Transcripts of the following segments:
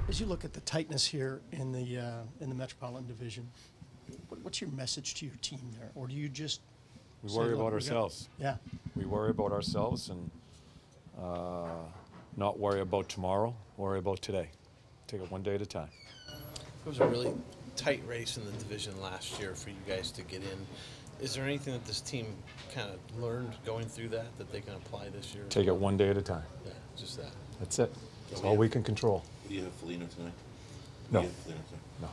As you look at the tightness here in the Metropolitan Division, what's your message to your team there? Or do you just we say, worry look, about ourselves? Yeah. We worry about ourselves and not worry about tomorrow, worry about today. Take it one day at a time. It was a really tight race in the division last year for you guys to get in. Is there anything that this team kind of learned going through that they can apply this year? Take it one day at a time. Yeah, just that. That's it. That's all we can control. Do you have Foligno tonight? No. No.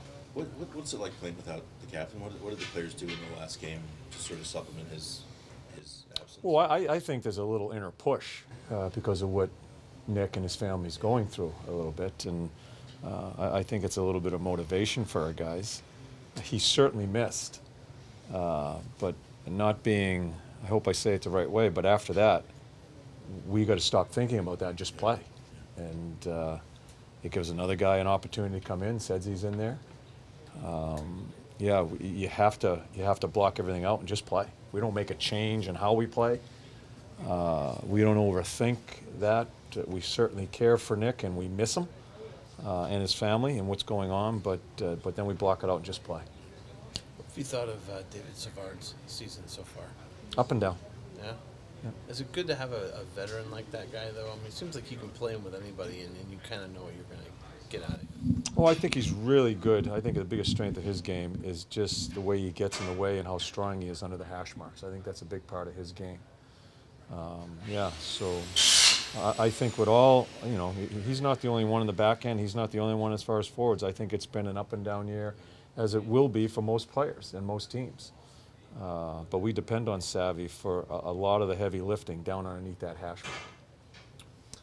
What's it like playing without the captain? What did the players do in the last game to sort of supplement his absence? Well, I think there's a little inner push because of what Nick and his family's going through a little bit, and I think it's a little bit of motivation for our guys. He certainly missed, but not being, I hope I say it the right way, but after that, we got to stop thinking about that and just play. And it gives another guy an opportunity to come in. Says he's in there. You have to block everything out and just play. We don't make a change in how we play. We don't overthink that. We certainly care for Nick and we miss him and his family and what's going on, but then we block it out and just play. What have you thought of David Savard's season so far? Up and down. Yeah? Yeah. Is it good to have a veteran like that guy, though? I mean, it seems like you can play him with anybody and you kind of know what you're going to get out of him. Oh, I think he's really good. I think the biggest strength of his game is just the way he gets in the way and how strong he is under the hash marks. I think that's a big part of his game. So I think with all, he's not the only one in the back end. He's not the only one as far as forwards. I think it's been an up and down year, as it will be for most players and most teams. But we depend on Savvy for a lot of the heavy lifting down underneath that hash mark.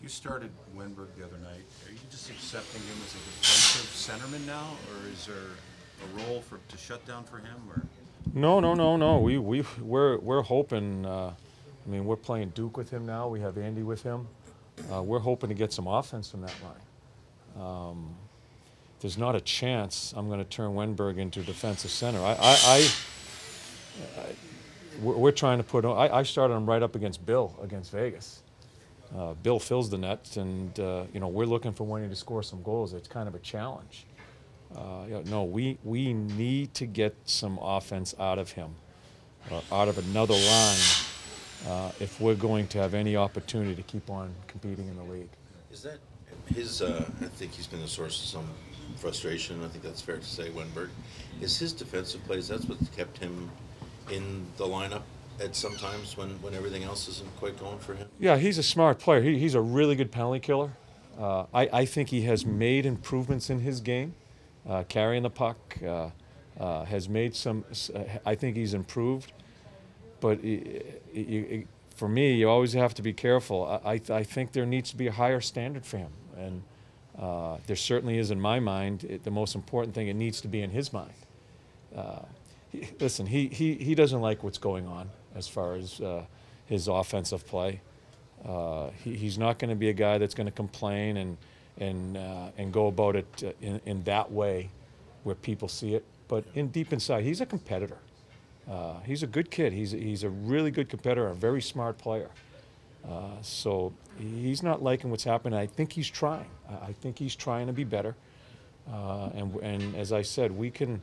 You started Wenberg the other night. Are you just accepting him as a defensive centerman now, or is there a role to shut down for him? Or No. We're hoping. We're playing Duke with him now. We have Andy with him. We're hoping to get some offense from that line. There's not a chance I'm going to turn Wenberg into defensive center. We're trying to put. I started him right up against Bill against Vegas. Bill fills the net, and we're looking for Wendy to score some goals. It's kind of a challenge. We need to get some offense out of him, out of another line, if we're going to have any opportunity to keep on competing in the league. Is that his? I think he's been the source of some frustration. I think that's fair to say. Wenberg, is his defensive plays? That's what's kept him in the lineup at sometimes when everything else isn't quite going for him? Yeah, he's a smart player. He's a really good penalty killer. I think he has made improvements in his game, carrying the puck, has made some, I think he's improved. But for me, you always have to be careful. I think there needs to be a higher standard for him. And there certainly is in my mind. The most important thing, it needs to be in his mind. Listen, he doesn't like what's going on as far as his offensive play. He's not going to be a guy that's going to complain and go about it in that way where people see it. But deep inside, he's a competitor. He's a good kid. He's a really good competitor, a very smart player. So he's not liking what's happening. I think he's trying. I think he's trying to be better. And as I said, we can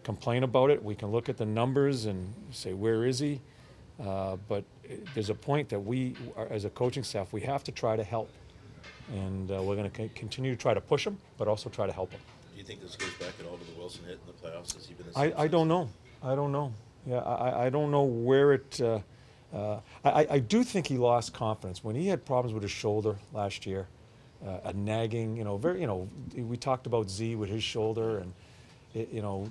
complain about it. We can look at the numbers and say, where is he? But there's a point that we, as a coaching staff, we have to try to help. And we're going to continue to try to push him, but also try to help him. Do you think this goes back at all to the Wilson hit in the playoffs? Has he been I don't know. Yeah, I don't know where it. I do think he lost confidence when he had problems with his shoulder last year, a nagging. We talked about Z with his shoulder, and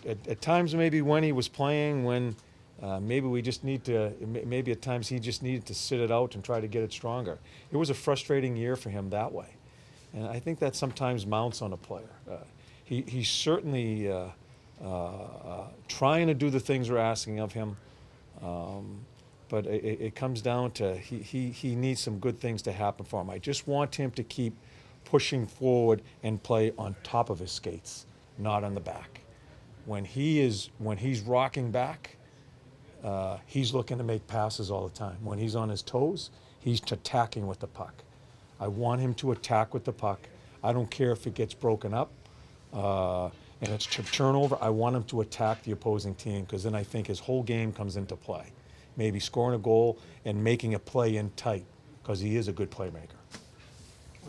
at times maybe when he was playing, when maybe we just need to. Maybe at times he just needed to sit it out and try to get it stronger. It was a frustrating year for him that way, and I think that sometimes mounts on a player. He's certainly. Trying to do the things we're asking of him, but it comes down to he needs some good things to happen for him. I just want him to keep pushing forward and play on top of his skates, not on the back. When he's rocking back, he's looking to make passes all the time. When he's on his toes, he's attacking with the puck. I want him to attack with the puck. I don't care if it gets broken up. and it's turnover, I want him to attack the opposing team, because then I think his whole game comes into play. Maybe scoring a goal and making a play in tight, because he is a good playmaker.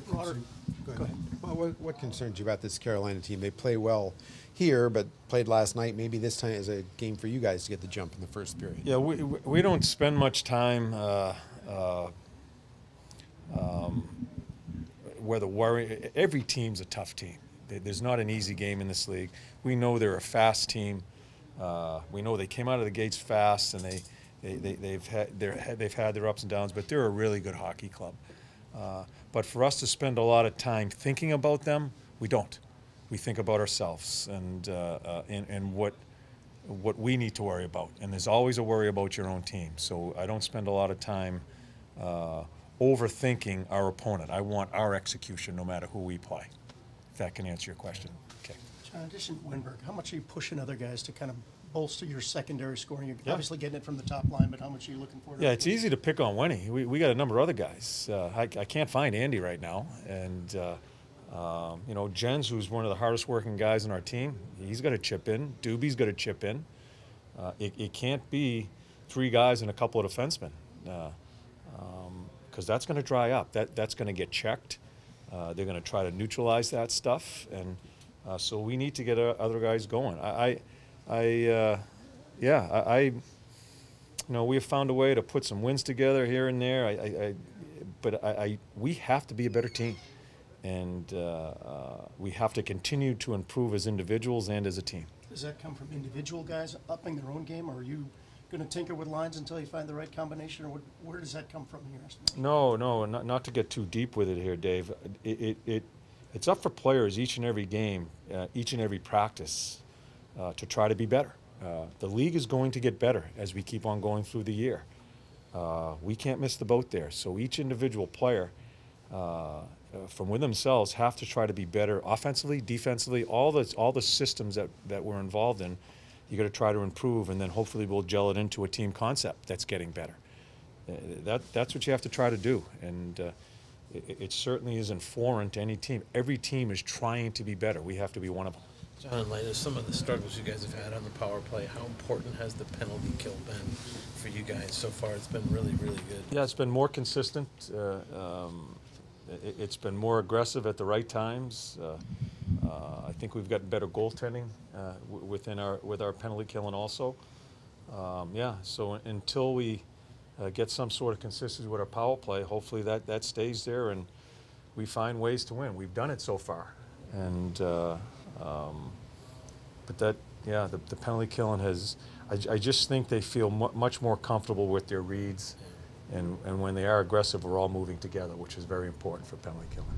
Robert, Go go ahead. Well, what concerns you about this Carolina team? They play well here, but played last night. Maybe this time is a game for you guys to get the jump in the first period. Yeah, we don't spend much time whether worry. Every team's a tough team. There's not an easy game in this league. We know they're a fast team. We know they came out of the gates fast, and they've had their ups and downs, but they're a really good hockey club. But for us to spend a lot of time thinking about them, we don't. We think about ourselves and what we need to worry about. And there's always a worry about your own team. So I don't spend a lot of time overthinking our opponent. I want our execution no matter who we play. If that can answer your question. Okay. John, in addition to Winberg, how much are you pushing other guys to kind of bolster your secondary scoring? You're obviously getting it from the top line, but how much are you looking for? Yeah, it's easy to pick on Winnie. We got a number of other guys. I can't find Andy right now. And, you know, Jens, who's one of the hardest working guys on our team, he's got to chip in. Doobie's got to chip in. It can't be three guys and a couple of defensemen, because that's going to dry up. That's going to get checked. They're going to try to neutralize that stuff. And so we need to get other guys going. You know, we have found a way to put some wins together here and there. But we have to be a better team, and we have to continue to improve as individuals and as a team. Does that come from individual guys upping their own game, or are you going to tinker with lines until you find the right combination, or where does that come from in your estimation? No, not to get too deep with it here, Dave. It's up for players each and every game, each and every practice, to try to be better. The league is going to get better as we keep on going through the year. We can't miss the boat there. So each individual player, from within themselves, have to try to be better offensively, defensively, all the systems that we're involved in. You got to try to improve, and then hopefully we'll gel it into a team concept that's getting better. That's what you have to try to do, and it certainly isn't foreign to any team. Every team is trying to be better. We have to be one of them. John, in light of some of the struggles you guys have had on the power play, how important has the penalty kill been for you guys so far? It's been really, really good. Yeah, it's been more consistent. It's been more aggressive at the right times. I think we've gotten better goaltending with our penalty killing also. Yeah, so until we get some sort of consistency with our power play, hopefully that stays there and we find ways to win. We've done it so far, and but the penalty killing has. I just think they feel much more comfortable with their reads, and when they are aggressive, we're all moving together, which is very important for penalty killing.